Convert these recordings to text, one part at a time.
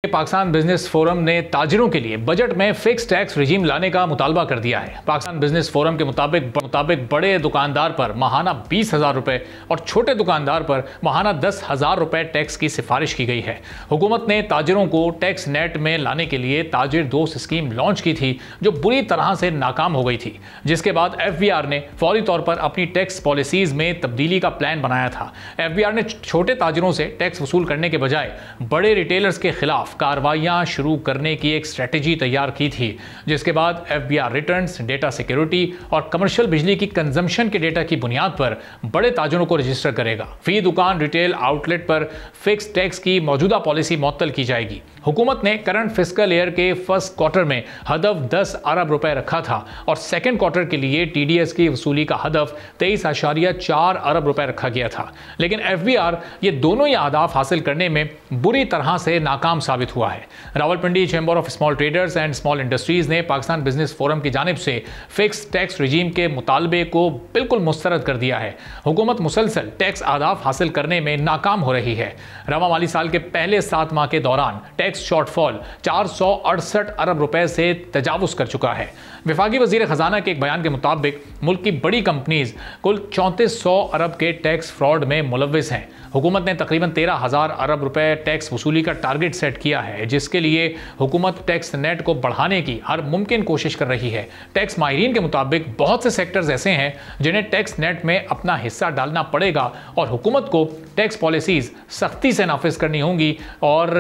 Pakistan business forum ने ताजिरों के लिए बजट में फिक्स टैक्स रिजीम लाने का मुतालबा कर दिया है। पाकिस्तान बिजनेस फोरम के मुताबिक बड़े दुकानदार पर माहाना 20,000 रुपए और छोटे दुकानदार पर माहाना 10,000 रुपए टैक्स की सिफारिश की गई है। हुकूमत ने ताजिरों को टैक्स नेट में लाने के लिए ताजिर दोस्त स्कीम लॉन्च की थी, जो बुरी तरह से नाकाम हो गई थी, जिसके बाद FBR ने फौरी तौर पर अपनी टैक्स पॉलिसीज में तब्दीली का प्लान बनाया था। FBR ने छोटे ताजिरों से टैक्स वसूल करने के बजाय बड़े रिटेलर्स के खिलाफ कार्रवाइयां शुरू करने की एक स्ट्रेटेजी तैयार की थी, जिसके बाद FBR रिटर्न्स, डेटा सिक्योरिटी और कमर्शियल बिजली की कंजम्पशन के डेटा की बुनियाद पर बड़े ताजिरों को रजिस्टर करेगा। फी दुकान रिटेल आउटलेट पर फिक्स टैक्स की मौजूदा पॉलिसी मुअत्तल की जाएगी। हुकूमत ने करंट फिस्कल ईयर के फर्स्ट क्वार्टर में हदफ 10 अरब रुपए रखा था और सेकेंड क्वार्टर के लिए TDS की वसूली का हदफ 23.4 अरब रुपए रखा गया था, लेकिन FBR ये दोनों ही अहदाफ हासिल करने में बुरी तरह से नाकाम साबित हुआ है। Rawalpindi chamber of small traders and small industries ने पाकिस्तान बिजनेस फोरम की जानिब से फिक्स टैक्स रिजीम के मुतालबे को बिल्कुल मुस्तरद कर दिया है। हुकूमत मुसलसल टैक्स अहदाफ हासिल करने में नाकाम हो रही है। रवा माली साल के पहले 7 माह के दौरान टैक्स शॉर्टफॉल 468 अरब रुपए से तजावुज कर चुका है। विफाकी वजीर खजाना के एक बयान के मुताबिक मुल्क की बड़ी कंपनीज कुल 3400 अरब के टैक्स फ्रॉड में मुलव्विस हैं। हुकूमत ने तकरीबन 13,000 अरब रुपए टैक्स वसूली का टारगेट सेट किया है, जिसके लिए हुकूमत टैक्स नेट को बढ़ाने की हर मुमकिन कोशिश कर रही है। टैक्स माहिरीन के मुताबिक बहुत से सेक्टर्स ऐसे हैं जिन्हें टैक्स नेट में अपना हिस्सा डालना पड़ेगा और हुकूमत को टैक्स पॉलिसीज सख्ती से नाफिज करनी होंगी और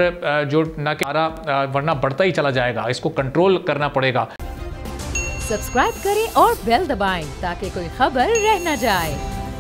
जो ना वरना बढ़ता ही चला जाएगा, इसको कंट्रोल करना पड़ेगा। सब्सक्राइब करें और बेल दबाएं ताकि कोई खबर रह न जाए।